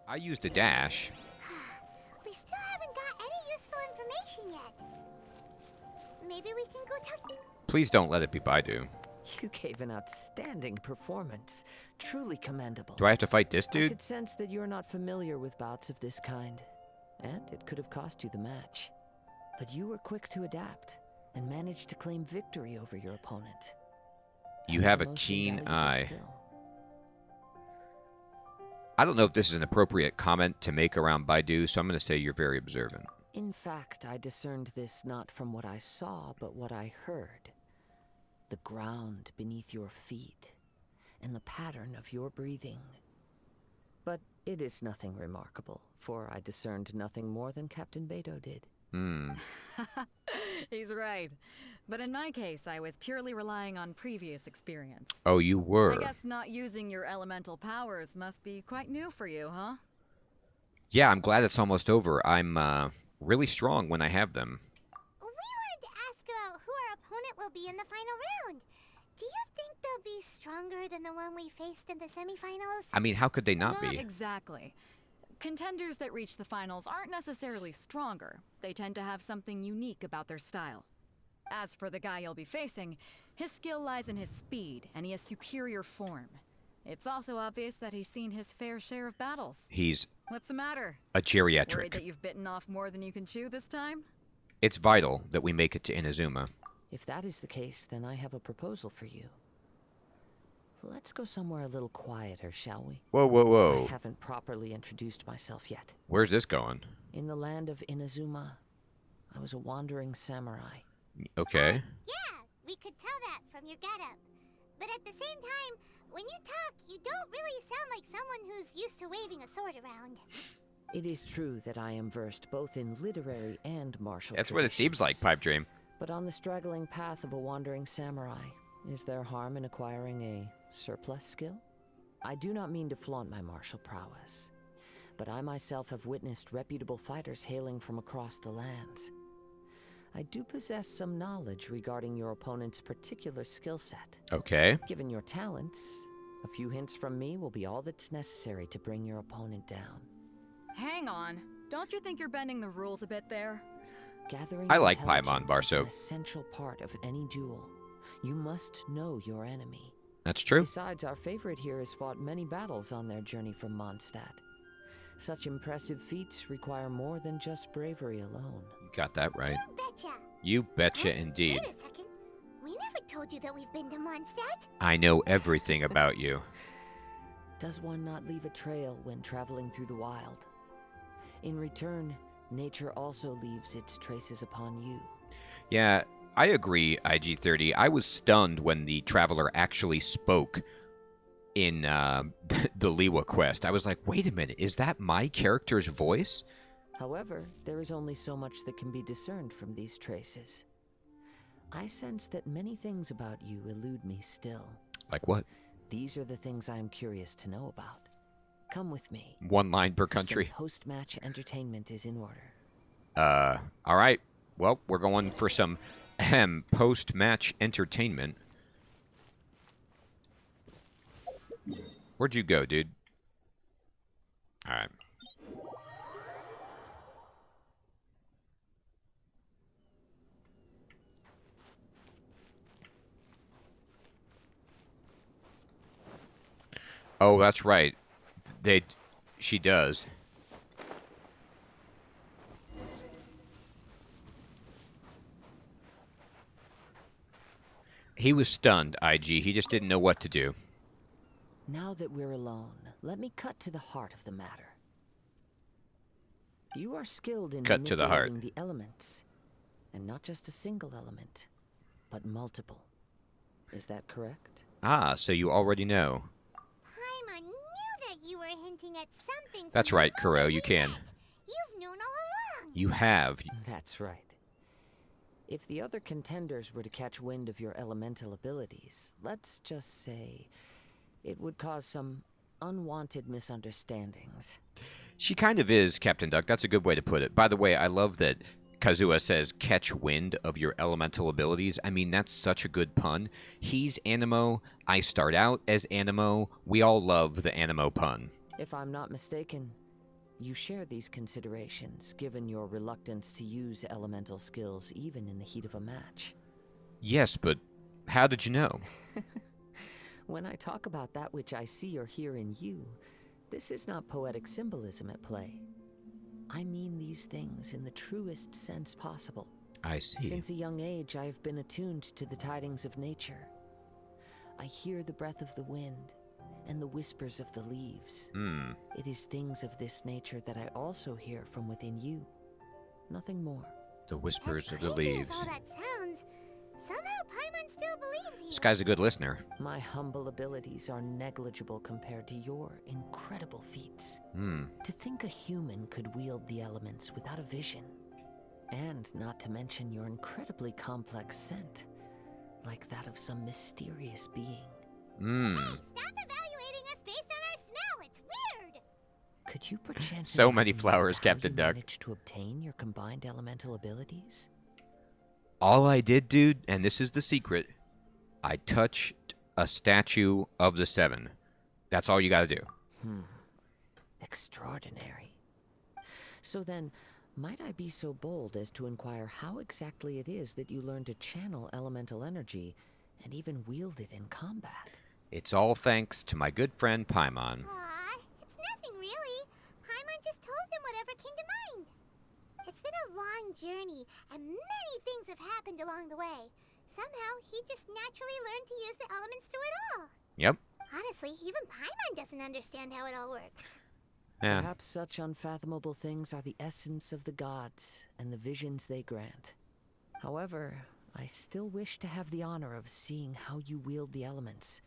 I used a dash. We still haven't got any useful information yet. Maybe we can go talk. Please don't let it be Baidu. You gave an outstanding performance. Truly commendable. Do I have to fight this I dude? could sense that you're not familiar with bouts of this kind, and it could have cost you the match. But you were quick to adapt and managed to claim victory over your opponent. You That have is a most keen invaluable eye. skill. I don't know if this is an appropriate comment to make around Baidu, so I'm going to say you're very observant. In fact, I discerned this not from what I saw, but what I heard. The ground beneath your feet, and the pattern of your breathing. But it is nothing remarkable, for I discerned nothing more than Captain Beto did. He's right. But in my case, I was purely relying on previous experience. Oh, you were. I guess not using your elemental powers must be quite new for you, huh? Yeah, I'm glad it's almost over. I'm really strong when I have them. We wanted to ask about who our opponent will be in the final round. Do you think they'll be stronger than the one we faced in the semifinals? I mean, how could they not be? Exactly. Contenders that reach the finals aren't necessarily stronger. They tend to have something unique about their style. As for the guy you'll be facing, his skill lies in his speed, and he has superior form. It's also obvious that he's seen his fair share of battles. He's What's the matter? a Worried geriatric. that you've bitten off more than you can chew this time? It's vital that we make it to Inazuma. If that is the case, then I have a proposal for you. Let's go somewhere a little quieter, shall we? Whoa, whoa, I whoa. haven't properly introduced myself yet. Where's this going? In the land of Inazuma, I was a wandering samurai. Okay. Yeah, we could tell that from your getup. But at the same time, when you talk, you don't really sound like someone who's used to waving a sword around. It is true that I am versed both in literary and martial That's what it seems like, traditions. Pipe Dream. But on the straggling path of a wandering samurai, is there harm in acquiring a surplus skill? I do not mean to flaunt my martial prowess, but I myself have witnessed reputable fighters hailing from across the lands. I do possess some knowledge regarding your opponent's particular skill set. Okay. Given your talents, a few hints from me will be all that's necessary to bring your opponent down. Hang on. Don't you think you're bending the rules a bit there? Gathering I like intelligence Paimon, is an Barso. essential part of any duel. You must know your enemy. That's true. Besides, our favorite here has fought many battles on their journey from Mondstadt. Such impressive feats require more than just bravery alone. You got that right. You betcha. You betcha indeed. Wait a second. We never told you that we've been to Mondstadt. I know everything about you. Does one not leave a trail when traveling through the wild? In return, nature also leaves its traces upon you. Yeah, I agree, IG-30. I was stunned when the Traveler actually spoke in the Liwa quest. I was like, wait a minute, is that my character's voice? However, there is only so much that can be discerned from these traces. I sense that many things about you elude me still. Like what? These are the things I am curious to know about. Come with me. One line per Some country. post-match entertainment is in order. All right. Well, we're going for some post-match entertainment. Where'd you go, dude? All right. Oh, that's right. She does. He was stunned, IG. He just didn't know what to do. Now that we're alone, let me cut to the heart of the matter. You are skilled in Cut to the heart. manipulating the elements. And not just a single element, but multiple. Is that correct? Ah, so you already know. Paimon knew that you were hinting at something. from That's the right, moment Kuro, we you can. met. You've known all along. You have. That's right. If the other contenders were to catch wind of your elemental abilities, let's just say it would cause some unwanted misunderstandings. She kind of is, Captain Duck. That's a good way to put it. By the way, I love that Kazuha says, catch wind of your elemental abilities. I mean, that's such a good pun. He's Animo. I start out as Animo. We all love the Animo pun. If I'm not mistaken, You share these considerations, given your reluctance to use elemental skills even in the heat of a match. Yes, but how did you know? When I talk about that which I see or hear in you, this is not poetic symbolism at play. I mean these things in the truest sense possible. I see. Since a young age, I have been attuned to the tidings of nature. I hear the breath of the wind and the whispers of the leaves. It is things of this nature that I also hear from within you. Nothing more. The whispers of the As leaves. all that sounds, somehow Paimon still believes you. This guy's a good listener. My humble abilities are negligible compared to your incredible feats. To think a human could wield the elements without a vision. And not to mention your incredibly complex scent, like that of some mysterious being. Hey, stop evaluating us based on our smell. It's weird. Could you perchance So many enlighten me as flowers, to how Captain you Duck. managed to obtain your combined elemental abilities? All I did, dude, and this is the secret, I touched a statue of the seven. That's all you gotta do. Extraordinary. So then, might I be so bold as to inquire how exactly it is that you learned to channel elemental energy and even wield it in combat? It's all thanks to my good friend Paimon. Aw, it's nothing really. Paimon just told him whatever came to mind. It's been a long journey, and many things have happened along the way. Somehow, he just naturally learned to use the elements through it all. Yep. Honestly, even Paimon doesn't understand how it all works. Yeah. Perhaps such unfathomable things are the essence of the gods and the visions they grant. However, I still wish to have the honor of seeing how you wield the elements.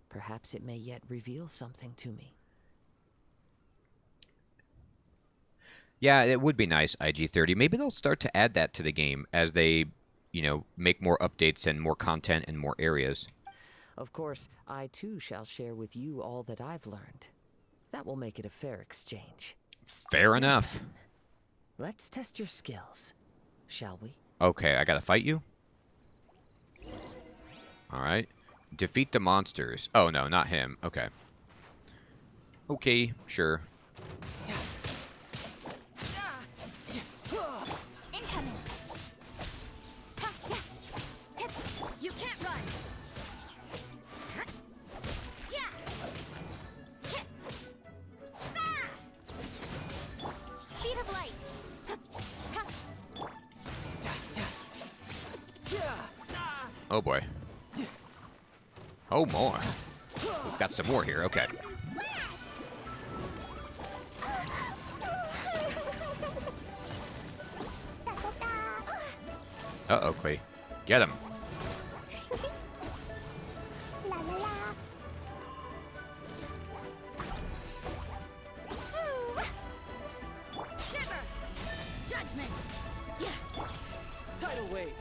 Perhaps it may yet reveal something to me. Yeah, it would be nice, IG-30. Maybe they'll start to add that to the game as they, make more updates and more content and more areas. Of course, I too shall share with you all that I've learned. That will make it a fair exchange. Fair enough. Let's test your skills, shall we? Okay, I gotta fight you? Alright. Defeat the monsters. Oh, no, not him. Okay. Okay, sure. Incoming. You can't run. Speed of light. Oh, boy. Oh, more. We've got some more here. Okay. Uh-oh, Clay. Get him. La la la. Shiver. Judgment. Tidal wave.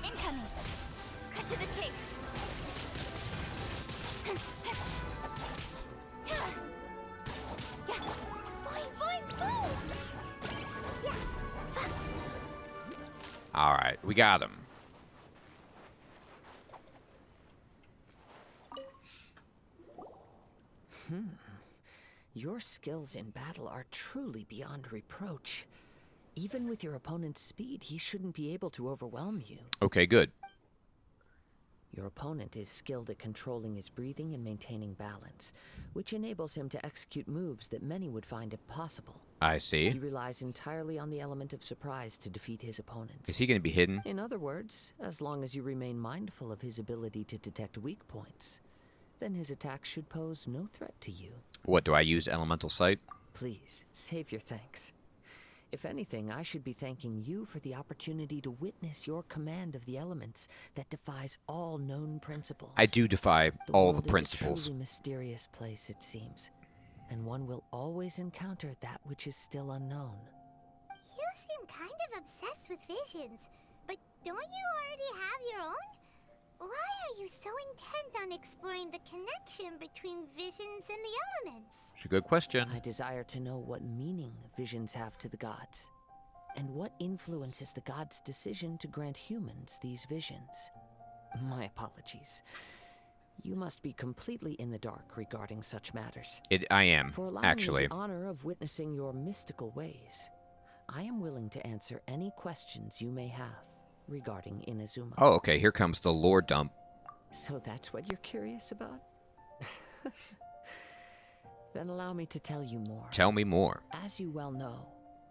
Incoming. Cut to the chase. Alright, we got him. Your skills in battle are truly beyond reproach. Even with your opponent's speed, he shouldn't be able to overwhelm you. Okay, good. Your opponent is skilled at controlling his breathing and maintaining balance, which enables him to execute moves that many would find impossible. I see. He relies entirely on the element of surprise to defeat his opponents. Is he gonna be hidden? In other words, as long as you remain mindful of his ability to detect weak points, then his attacks should pose no threat to you. What, do I use Elemental Sight? Please, save your thanks. If anything, I should be thanking you for the opportunity to witness your command of the elements that defies all known principles. I do defy all the world principles. is a truly mysterious place, it seems, and one will always encounter that which is still unknown. You seem kind of obsessed with visions, but don't you already have your own? Why are you so intent on exploring the connection between visions and the elements? It's a good question. I desire to know what meaning visions have to the gods, and what influences the gods' decision to grant humans these visions. My apologies. you must be completely in the dark regarding such matters. I am, For allowing actually. me the honor of witnessing your mystical ways, I am willing to answer any questions you may have regarding Inazuma. Oh, okay, here comes the lore dump. So that's what you're curious about? Then allow me to tell you more. Tell me more. As you well know,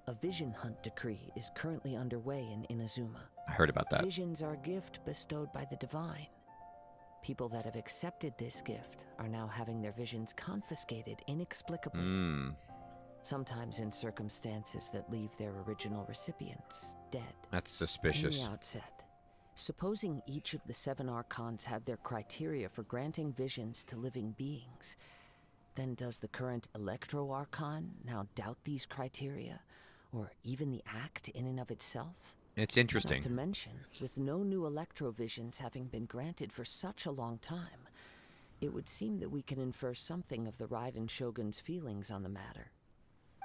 a vision hunt decree is currently underway in Inazuma. I heard about that. Visions are a gift bestowed by the divine. People that have accepted this gift are now having their visions confiscated inexplicably. Sometimes in circumstances that leave their original recipients dead. That's In suspicious. the outset, supposing each of the 7 archons had their criteria for granting visions to living beings, then does the current Electro Archon now doubt these criteria, or even the act in and of itself? It's interesting. Not to mention, with no new electrovisions having been granted for such a long time, it would seem that we can infer something of the Raiden Shogun's feelings on the matter.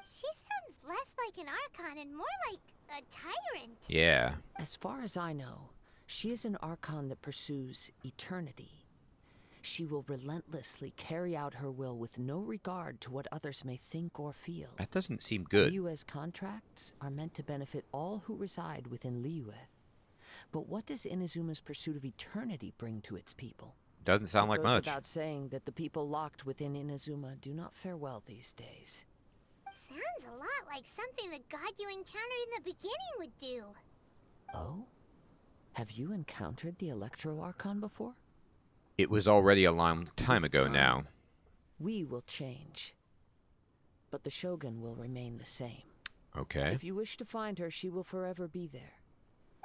She sounds less like an Archon and more like a tyrant. Yeah. As far as I know, she is an Archon that pursues eternity. She will relentlessly carry out her will with no regard to what others may think or feel. That doesn't seem good. Liyue's contracts are meant to benefit all who reside within Liyue. But what does Inazuma's pursuit of eternity bring to its people? Doesn't sound like It goes much. without saying that the people locked within Inazuma do not fare well these days. Sounds a lot like something the god you encountered in the beginning would do. Oh? Have you encountered the Electro Archon before? It was already a long time With ago time, now. We will change. But the Shogun will remain the same. Okay. If you wish to find her, she will forever be there.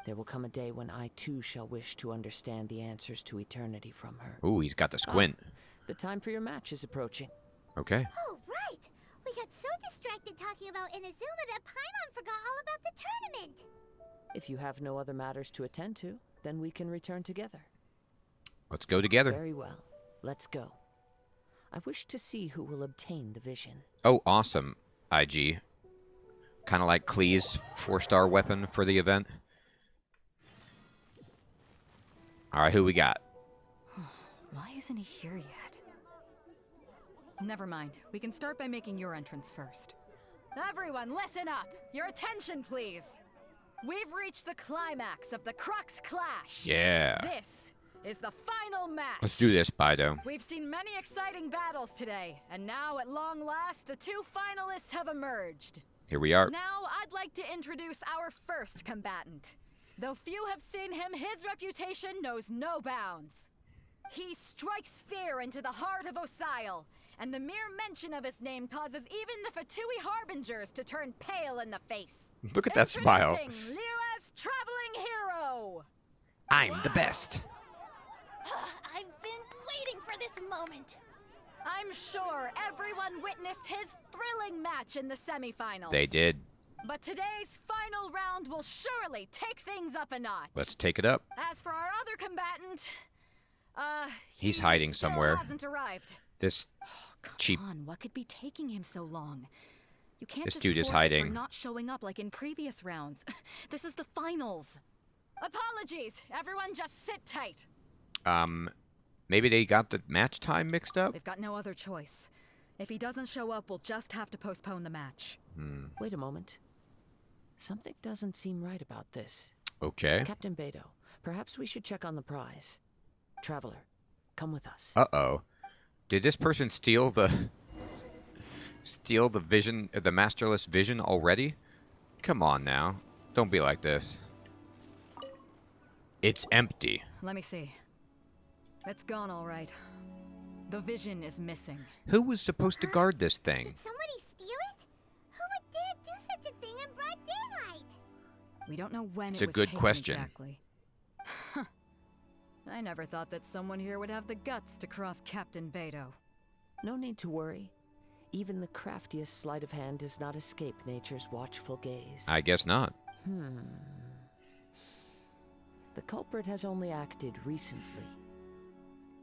There will come a day when I too shall wish to understand the answers to eternity from her. Ooh, he's got the squint. The time for your match is approaching. Okay. Oh, right! We got so distracted talking about Inazuma that Paimon forgot all about the tournament! If you have no other matters to attend to, then we can return together. Let's go together. Very well. Let's go. I wish to see who will obtain the vision. Oh, awesome, IG. Kind of like Klee's 4-star weapon for the event. Alright, who we got? Why isn't he here yet? Never mind. We can start by making your entrance first. Everyone, listen up! Your attention, please! We've reached the climax of the Crux Clash! Yeah. This is the final match! Let's do this, Bido. We've seen many exciting battles today, and now at long last, the 2 finalists have emerged. Here we are. Now, I'd like to introduce our first combatant. Though few have seen him, his reputation knows no bounds. He strikes fear into the heart of Osile, and the mere mention of his name causes even the Fatui Harbingers to turn pale in the face. Look at that smile. Introducing Liyue's traveling hero! I'm the best. I've been waiting for this moment! I'm sure everyone witnessed his thrilling match in the semifinals. They did. But today's final round will surely take things up a notch. Let's take it up. As for our other combatant, He's he hiding still somewhere. hasn't arrived. This Come cheap. on, what could be taking him so long? You can't This just dude is forfeit hiding. for not showing up like in previous rounds. This is the finals. Apologies, everyone. Just sit tight. Maybe they got the match time mixed up? They've got no other choice. If he doesn't show up, we'll just have to postpone the match. Wait a moment. Something doesn't seem right about this. Okay. Captain Beto, perhaps we should check on the prize. Traveler, come with us. Uh-oh. Did this person steal the vision, the masterless vision already? Come on now. Don't be like this. It's empty. Let me see. It's gone all right. The vision is missing. Who was supposed to guard this thing? Did somebody steal it? Who would dare do such a thing in broad daylight? We don't know when It's it a was good taken question. exactly. I never thought that someone here would have the guts to cross Captain Beto. No need to worry. Even the craftiest sleight of hand does not escape nature's watchful gaze. I guess not. The culprit has only acted recently.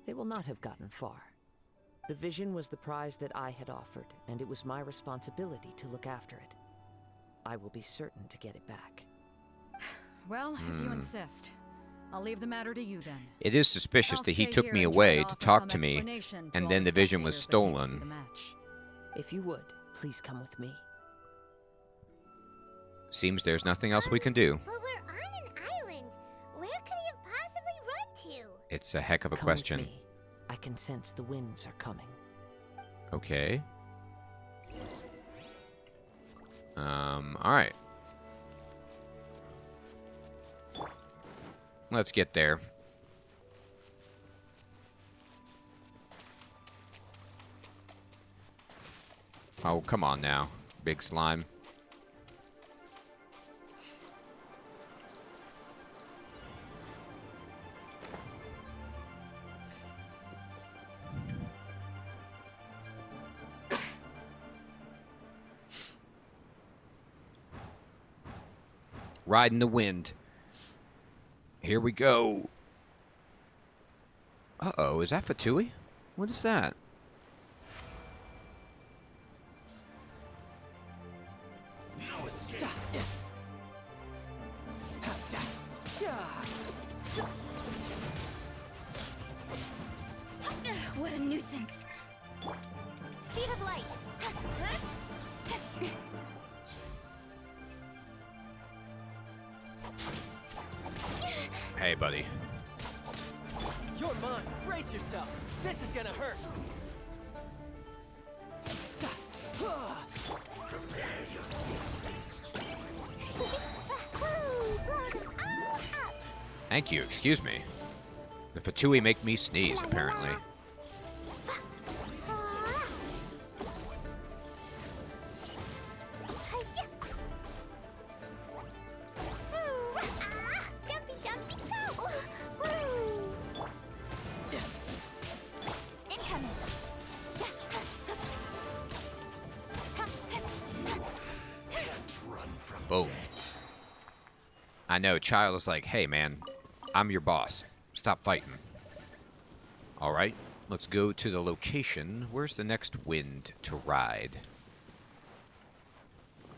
They will not have gotten far. The vision was the prize that I had offered, and it was my responsibility to look after it. I will be certain to get it back. Well, if you insist. I'll leave the matter to you then. It is suspicious I'll that he stay took here me and away try to offer talk some to me, explanation to and all then the vision was spectators that came to see stolen. the match. If you would, please come with me. Seems there's nothing else we can do. But we're on an island. Where could he have possibly run to? It's a heck of a Come question. with me. I can sense the winds are coming. Okay. Alright. Let's get there. Oh, come on now, big slime. Riding the wind. Here we go. Uh-oh, is that Fatui? What is that? What a nuisance. Speed of light. Hey, buddy. You're mine. Brace yourself. This is gonna hurt. Thank you, excuse me. The Fatui make me sneeze, apparently. Boom. I know, Child is like, hey man, I'm your boss. Stop fighting. Alright, let's go to the location. Where's the next wind to ride?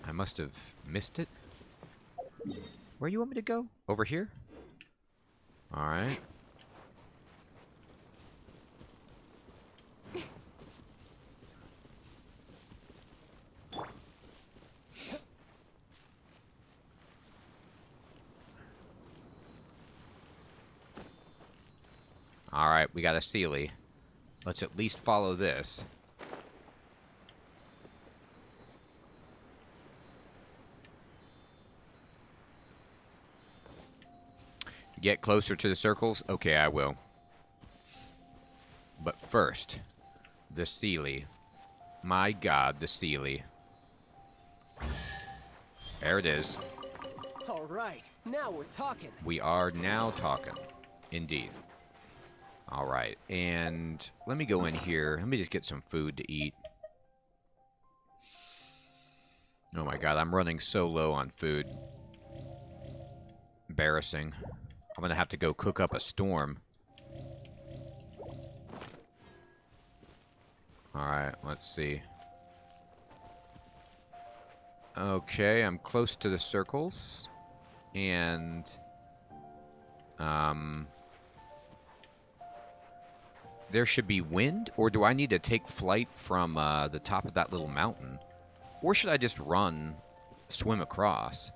I must have missed it. Where you want me to go? Over here? Alright. Alright, we got a Sealy. Let's at least follow this. Get closer to the circles? Okay, I will. But first, the Sealy. My god, the Sealy. There it is. All right, now we're talking. We are now talking. Indeed. Alright, and let me go in here. Let me just get some food to eat. Oh my god, I'm running so low on food. Embarrassing. I'm gonna have to go cook up a storm. Alright, let's see. Okay, I'm close to the circles. And... there should be wind? Or do I need to take flight from the top of that little mountain? Or should I just swim across?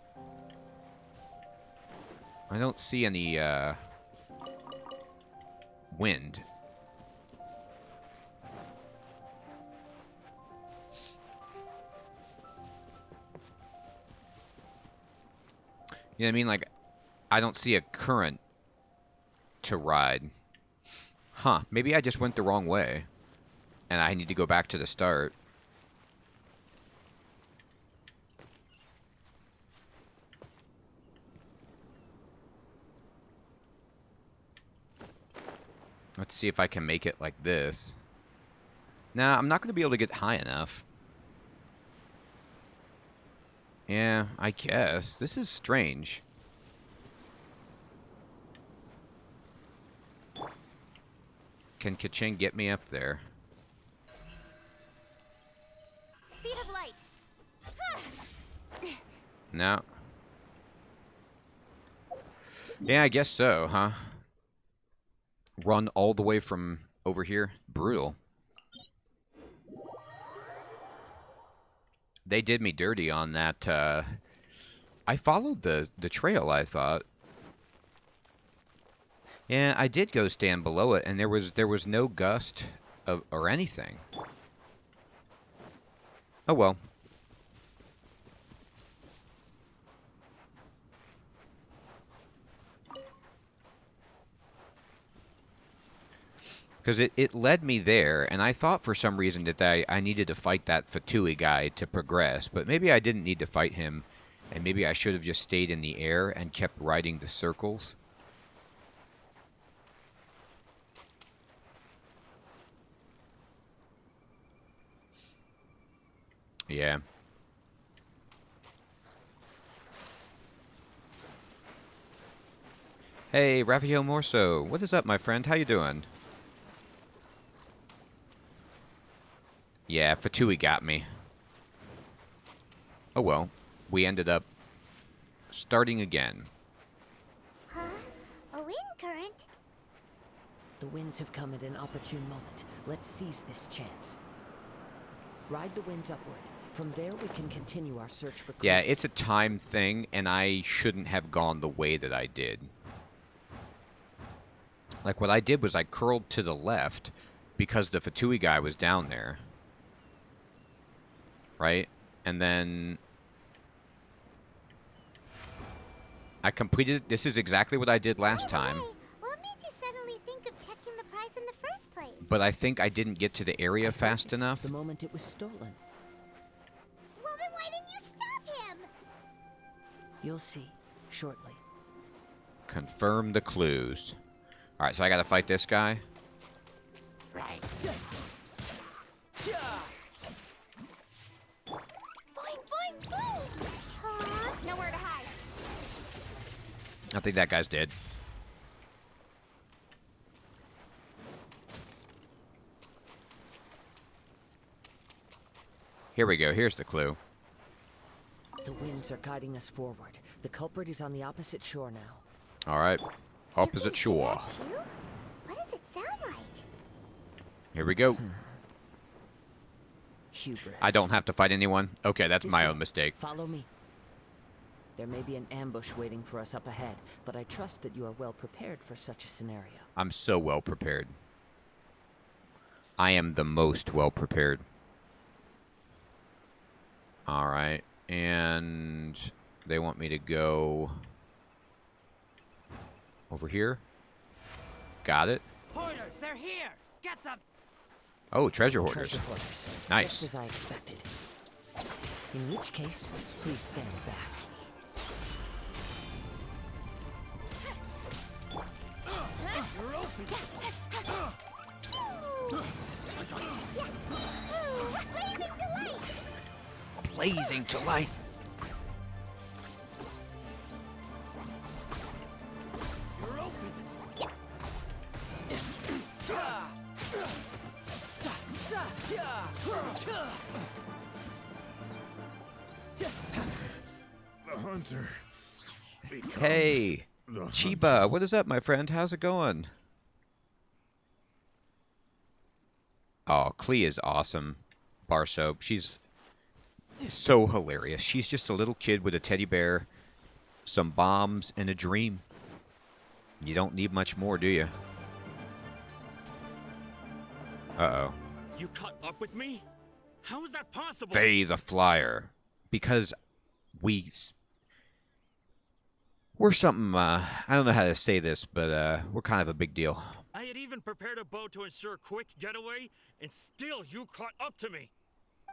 I don't see any wind. You know what I mean? Like, I don't see a current to ride. Huh, maybe I just went the wrong way. And I need to go back to the start. Let's see if I can make it like this. Nah, I'm not going to be able to get high enough. Yeah, I guess. This is strange. Can Kaching get me up there? Speed of light. No. Yeah, I guess so, huh? Run all the way from over here? Brutal. They did me dirty on that. I followed the trail, I thought. Yeah, I did go stand below it, and there was no gust or anything. Oh well. Because it led me there, and I thought for some reason that I needed to fight that Fatui guy to progress, but maybe I didn't need to fight him, and maybe I should have just stayed in the air and kept riding the circles. Yeah. Hey, Raphael Morso, what is up, my friend? How you doing? Yeah, Fatui got me. Oh well, we ended up starting again. Huh? A wind current? The winds have come at an opportune moment. Let's seize this chance. Ride the winds upward. From there, we can continue our search for clues. Yeah, it's a time thing, and I shouldn't have gone the way that I did. Like, what I did was I curled to the left because the Fatui guy was down there. Right? And then I completed. This is exactly what I did last time. Hey, what made you suddenly think of checking the price in the first place? But I think I didn't get to the area fast enough. The moment it was stolen. Well, then why didn't you stop him? You'll see shortly. Confirm the clues. Alright, so I gotta fight this guy. Right. Boing, boing, boom! Huh? Nowhere to hide. I think that guy's dead. Here we go. Here's the clue. The winds are guiding us forward. The culprit is on the opposite shore now. Alright. Opposite You can see shore. that too? What does it sound like? Here we go. Hubris. I don't have to fight anyone. Okay, that's This my way. own mistake. Follow me. There may be an ambush waiting for us up ahead, but I trust that you are well prepared for such a scenario. I'm so well prepared. I am the most well prepared. Alright. And they want me to go over here. Got it. Hoarders, they're here! Get them! Oh, treasure hoarders. Treasure hoarders. Nice. Just as I expected. In which case, please stand back. You're open! Blazing to life. You're open! The hunter. becomes Hey, the hunter. Chiba, what is up, my friend? How's it going? Oh, Klee is awesome. Bar Soap. She's so hilarious. She's just a little kid with a teddy bear, some bombs, and a dream. You don't need much more, do you? Uh-oh. You caught up with me? How is that possible? Faye the Flyer. Because we're something, I don't know how to say this, but we're kind of a big deal. I had even prepared a boat to ensure a quick getaway, and still you caught up to me.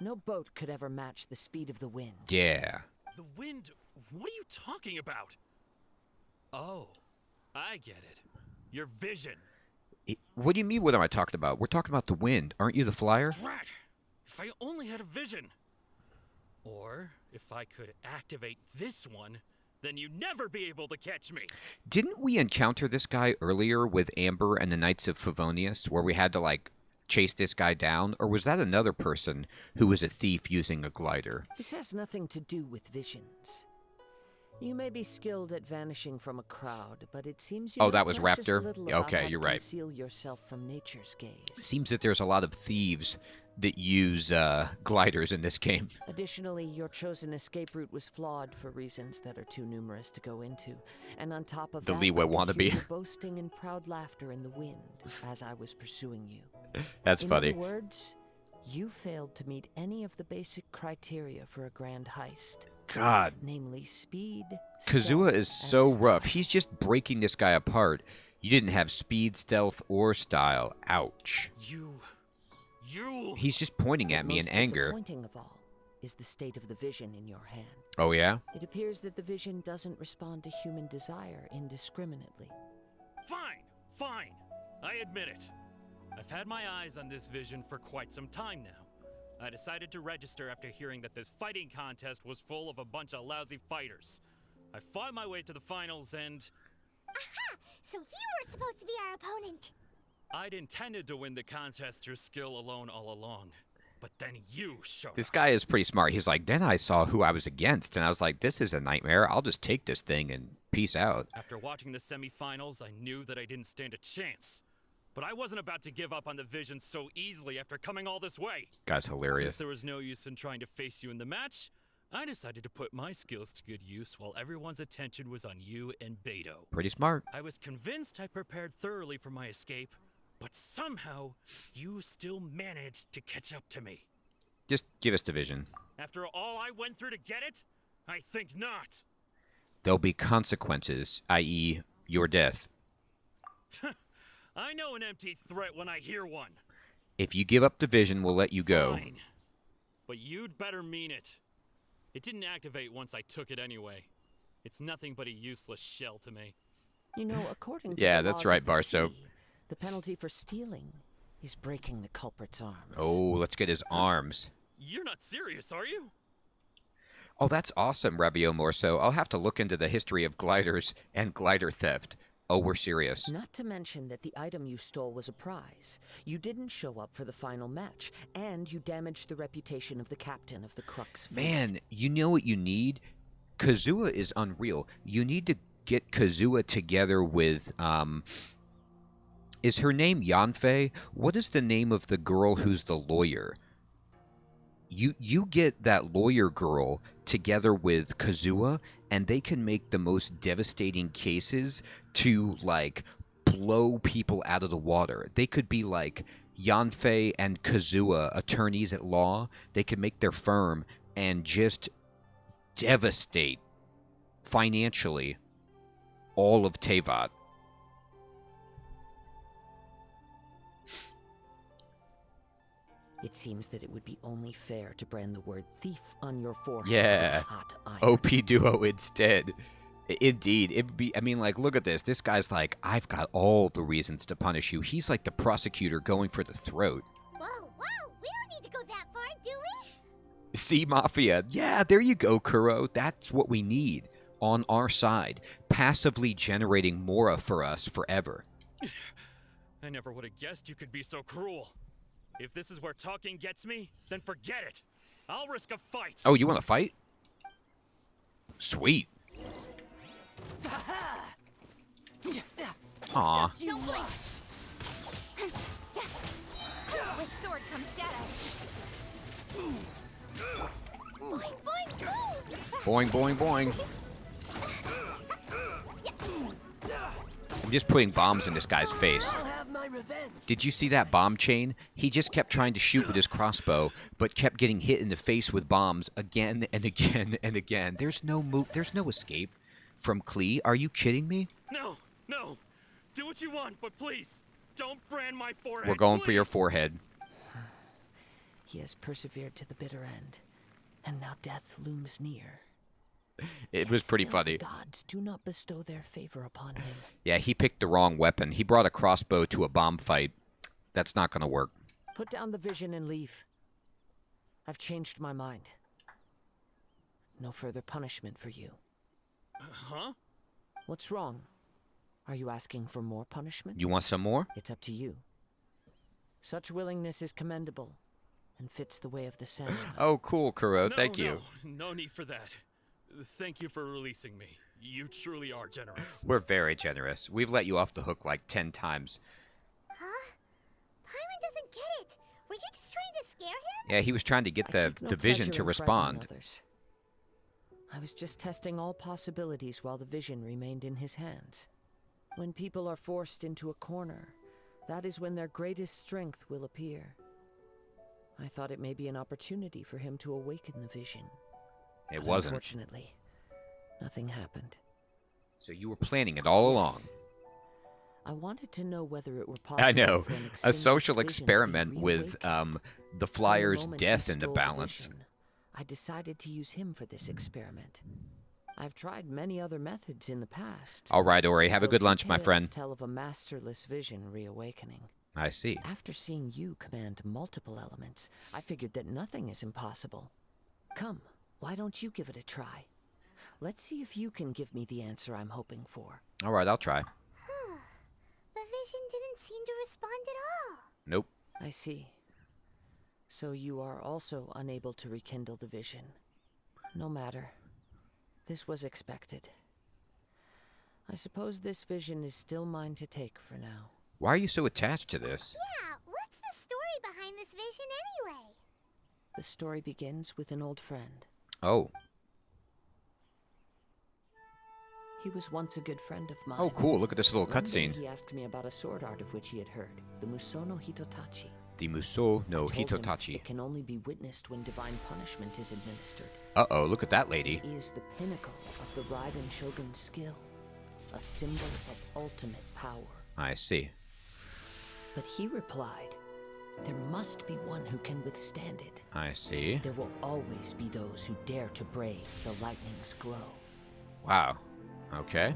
No boat could ever match the speed of the wind. Yeah. The wind? What are you talking about? Oh, I get it. Your vision. What do you mean, what am I talking about? We're talking about the wind. Aren't you the flyer? Drat! If I only had a vision. Or if I could activate this one, then you'd never be able to catch me. Didn't we encounter this guy earlier with Amber and the Knights of Favonius, where we had to, like, chase this guy down? Or was that another person who was a thief using a glider? This has nothing to do with visions. You may be skilled at vanishing from a crowd, but it seems you Oh, know that was precious Raptor? little about Okay, how to you're right. conceal yourself from nature's gaze. Seems that there's a lot of thieves that use gliders in this game. Additionally, your chosen escape route was flawed for reasons that are too numerous to go into. And on top of The that, Leeway I could hear wannabe. your boasting and proud laughter in the wind as I was pursuing you. That's In funny. other words, you failed to meet any of the basic criteria for a grand heist. God. Namely speed, Kazua stealth, is and so rough. style. He's just breaking this guy apart. You didn't have speed, stealth, or style. Ouch. You. He's just pointing at But me in most anger. disappointing of all is the state of the vision in your hand. Oh, yeah? It appears that the vision doesn't respond to human desire indiscriminately. Fine. I admit it. I've had my eyes on this vision for quite some time now. I decided to register after hearing that this fighting contest was full of a bunch of lousy fighters. I fought my way to the finals and Aha! So you were supposed to be our opponent. I'd intended to win the contest through skill alone all along. But then you showed This up. guy is pretty smart. He's like, then I saw who I was against, and I was like, this is a nightmare. I'll just take this thing and peace out. After watching the semifinals, I knew that I didn't stand a chance. But I wasn't about to give up on the vision so easily after coming all this way. Guy's Since hilarious. there was no use in trying to face you in the match, I decided to put my skills to good use while everyone's attention was on you and Beto. Pretty smart. I was convinced I prepared thoroughly for my escape, but somehow you still managed to catch up to me. Just give us division. After all I went through to get it? I think not. There'll be consequences, i.e., your death. I know an empty threat when I hear one. If you give up division, we'll let you go. Fine. But you'd better mean it. It didn't activate once I took it anyway. It's nothing but a useless shell to me. You know, according to Yeah, the that's laws right, of the Barso. sea, the penalty for stealing is breaking the culprit's arms. Oh, let's get his arms. You're not serious, are you? Oh, that's awesome, Rabio Morso. I'll have to look into the history of gliders and glider theft. Oh, we're serious. Not to mention that the item you stole was a prize. You didn't show up for the final match, and you damaged the reputation of the captain of the Crux fleet. Man, you know what you need? Kazua is unreal. You need to get Kazua together with, is her name Yanfei? What is the name of the girl who's the lawyer? You get that lawyer girl together with Kazua, and they can make the most devastating cases to, like, blow people out of the water. They could be like Yanfei and Kazua, attorneys at law. They could make their firm and just devastate financially all of Tevat. It seems that it would be only fair to brand the word thief on your forehead Yeah. with hot iron. OP duo instead. Indeed. It'd be, I mean, like, look at this. This guy's like, I've got all the reasons to punish you. He's like the prosecutor going for the throat. Whoa, we don't need to go that far, do we? See, Mafia. Yeah, there you go, Kuro. That's what we need on our side. Passively generating Mora for us forever. I never would have guessed you could be so cruel. If this is where talking gets me, then forget it. I'll risk a fight. Oh, you want to fight? Sweet. Aw. Don't blink. With sword comes shadow. Boing, boing, boom! Boing, boing, boing. I'm just putting bombs in this guy's face. I'll have my revenge. Did you see that bomb chain? He just kept trying to shoot with his crossbow, but kept getting hit in the face with bombs again and again and again. There's no move. There's no escape from Klee. Are you kidding me? No. Do what you want, but please, don't brand my forehead. We're going for your please. forehead. He has persevered to the bitter end, and now death looms near. It was pretty Still, funny. the gods do not bestow their favor upon him. Yeah, he picked the wrong weapon. He brought a crossbow to a bomb fight. That's not going to work. Put down the vision and leave. I've changed my mind. No further punishment for you. Huh? What's wrong? Are you asking for more punishment? You want some more? It's up to you. Such willingness is commendable and fits the way of the samurai. Oh, cool, Kuro. No, Thank you. No need for that. Thank you for releasing me. You truly are generous. We're very generous. We've let you off the hook like 10 times. Huh? Paimon doesn't get it. Were you just trying to scare him? Yeah, he was trying to get I the take no division pleasure to in frightening respond. others. I was just testing all possibilities while the vision remained in his hands. When people are forced into a corner, that is when their greatest strength will appear. I thought it may be an opportunity for him to awaken the vision. It But wasn't. Unfortunately, nothing happened. So you were planning it all along. Yes. I wanted to know whether it were possible I know. for an A extinguished social vision to be experiment with reawakened. the From Flyer's moment he death in the stole balance. vision, I decided to use him for this experiment. I've tried many other methods in the past. All right, Ori, have a though good few lunch, my tales friend. Tell of a masterless vision reawakening. I see. After seeing you command multiple elements, I figured that nothing is impossible. Come, why don't you give it a try? Let's see if you can give me the answer I'm hoping for. All right, I'll try. The vision didn't seem to respond at all. Nope. I see. So you are also unable to rekindle the vision. No matter. This was expected. I suppose this vision is still mine to take for now. Why are you so attached to this? Yeah, what's the story behind this vision anyway? The story begins with an old friend. Oh. He was once a good friend of mine. Oh, cool. Look at this little One day cutscene. he asked me about a sword art of which he had heard, the Musono Hitotachi. The Musou no I told him Hitotachi. it can only be witnessed when divine punishment is administered. Uh-oh, look at that lady. It is the pinnacle of the Raiden Shogun's skill, a symbol of ultimate power. I see. But he replied, there must be one who can withstand it. I see. There will always be those who dare to brave the lightning's glow. Wow. Okay.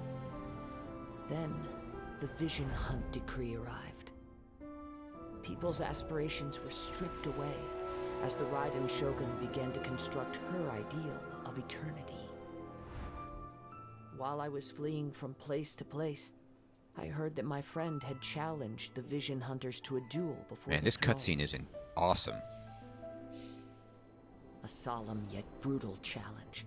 Then, the Vision Hunt decree arrived. People's aspirations were stripped away as the Raiden Shogun began to construct her ideal of eternity. While I was fleeing from place to place, I heard that my friend had challenged the Vision Hunters to a duel before Man, the this throne. cutscene is awesome. A solemn yet brutal challenge.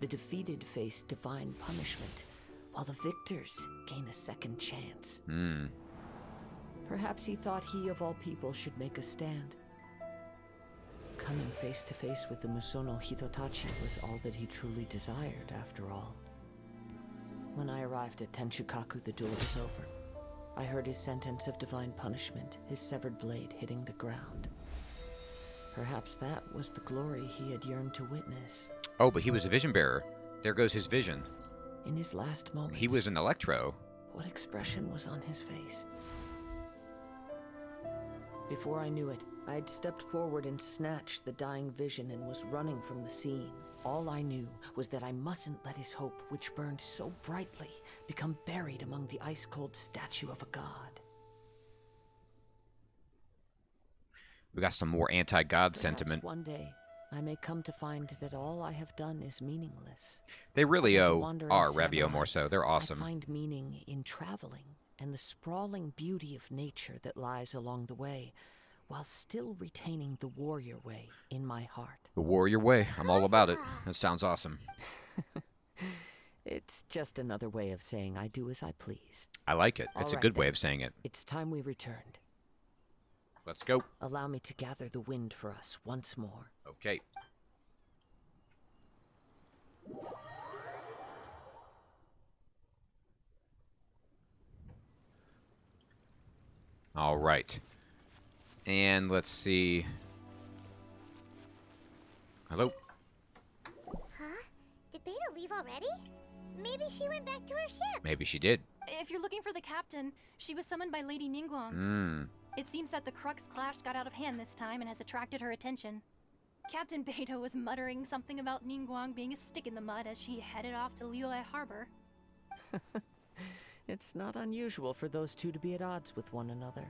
The defeated face divine punishment, while the victors gain a second chance. Perhaps he thought he of all people should make a stand. Coming face to face with the Musono Hitotachi was all that he truly desired, after all. When I arrived at Tenshukaku, the duel was over. I heard his sentence of divine punishment, his severed blade hitting the ground. Perhaps that was the glory he had yearned to witness. Oh, but he was a vision bearer. There goes his vision. In his last moments, He was an Electro. what expression was on his face? Before I knew it, I had stepped forward and snatched the dying vision and was running from the scene. All I knew was that I mustn't let his hope, which burned so brightly, become buried among the ice-cold statue of a god. We got some more anti-God Perhaps sentiment. one day, I may come to find that all I have done is meaningless. They really As a are, wandering Revio samurai, more so. They're I awesome. find meaning in traveling and the sprawling beauty of nature that lies along the way, while still retaining the warrior way in my heart. The warrior way. I'm all about it. That sounds awesome. It's just another way of saying I do as I please. I like it. It's a Alright good way then. of saying it. It's time we returned. Let's go. Allow me to gather the wind for us once more. Okay. All right. And let's see. Hello? Huh? Did Beta leave already? Maybe she went back to her ship. Maybe she did. If you're looking for the captain, she was summoned by Lady Ningguang. Hmm. It seems that the Crux clash got out of hand this time and has attracted her attention. Captain Beto was muttering something about Ningguang being a stick in the mud as she headed off to Liyue Harbor. It's not unusual for those two to be at odds with one another.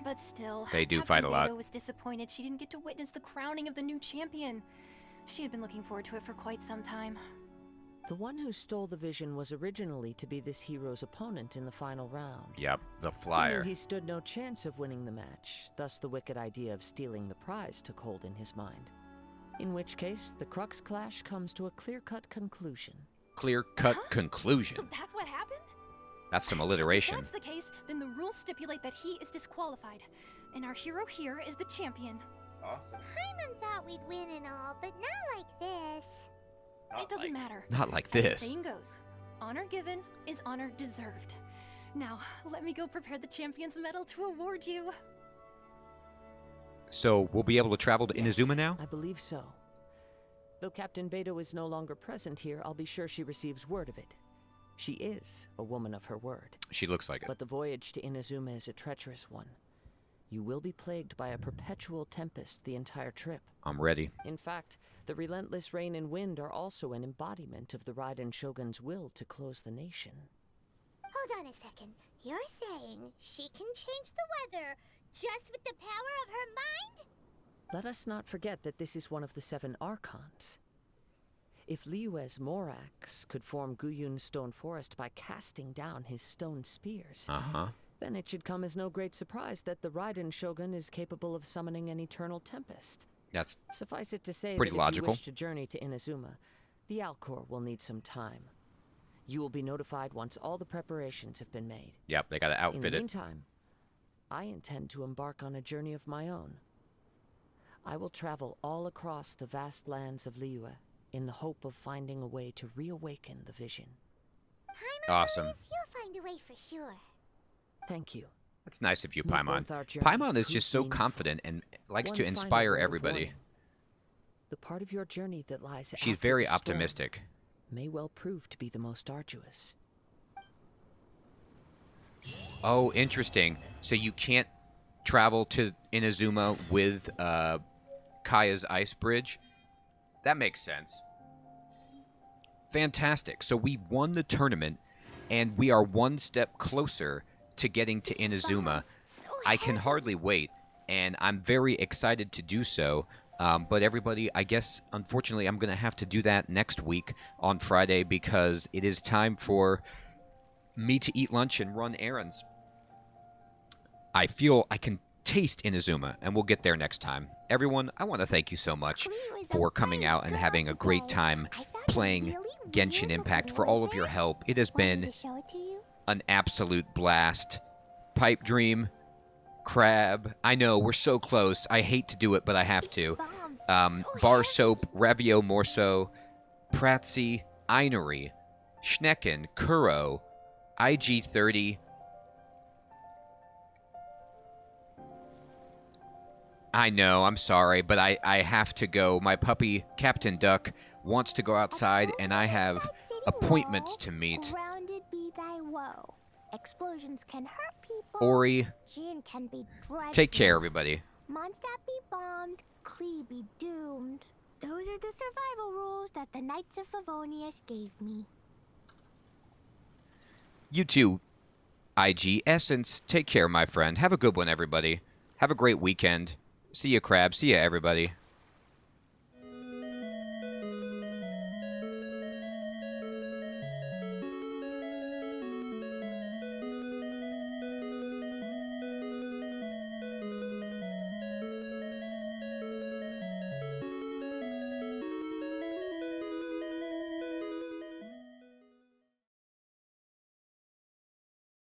But still, They do Captain fight a lot. Beto was disappointed she didn't get to witness the crowning of the new champion. She had been looking forward to it for quite some time. The one who stole the vision was originally to be this hero's opponent in the final round. Yep, the He knew flyer. he stood no chance of winning the match, thus the wicked idea of stealing the prize took hold in his mind. In which case, the Crux clash comes to a clear-cut conclusion. Clear-cut conclusion. So that's what happened? That's some If alliteration. that's the case, then the rules stipulate that he is disqualified. And our hero here is the champion. Awesome. Paimon thought we'd win and all, but not like this. It doesn't matter. Not like As the this. saying goes, honor given is honor deserved. Now, let me go prepare the champion's medal to award you. So we'll be able to travel to Inazuma now? I believe so. Though Captain Beto is no longer present here, I'll be sure she receives word of it. She is a woman of her word. She looks like it. But the voyage to Inazuma is a treacherous one. You will be plagued by a perpetual tempest the entire trip. I'm ready. In fact, the relentless rain and wind are also an embodiment of the Raiden Shogun's will to close the nation. Hold on a second. You're saying she can change the weather just with the power of her mind? Let us not forget that this is one of the 7 Archons. If Liyue's Morax could form Guyun's stone forest by casting down his stone spears, then it should come as no great surprise that the Raiden Shogun is capable of summoning an eternal tempest. That's Suffice it to say pretty that logical. if you wish to journey to Inazuma, the Alcor will need some time. You will be notified once all the preparations have been made. Yep, they gotta In outfit the it. meantime, I intend to embark on a journey of my own. I will travel all across the vast lands of Liyue in the hope of finding a way to reawaken the vision. Paimon Awesome. believes you'll find a way for sure. Thank you. That's nice of you, May Paimon. both our journeys Paimon is prove just so meaningful. confident and likes One to final inspire word of everybody. warning. The part of your journey that lies She's after very the storm optimistic. may well prove to be the most arduous. Oh, interesting. So you can't travel to Inazuma with Kaya's ice bridge? That makes sense. Fantastic. So we won the tournament, and we are one step closer to getting to Inazuma. I can hardly wait, and I'm very excited to do so. But everybody, I guess, unfortunately, I'm going to have to do that next week on Friday because it is time for me to eat lunch and run errands. I feel I can taste Inazuma, and we'll get there next time. Everyone, I want to thank you so much for coming out and having a great time playing Genshin Impact, for all of your help. It has been an absolute blast. Pipe Dream, Crab, I know, we're so close. I hate to do it, but I have to. Bar Soap, Ravio Morso, Pratsy, Einery, Schnecken, Kuro, IG30. I know, I'm sorry, but I have to go. My puppy, Captain Duck, wants to go outside, and I have appointments to meet. Grounded be thy woe. Explosions can hurt people. Ori, Jin can be dreadful. take care, everybody. Mondstadt be bombed. Klee be doomed. Those are the survival rules that the Knights of Favonius gave me. You too, IG Essence. Take care, my friend. Have a good one, everybody. Have a great weekend. See ya, Crab. See ya, everybody.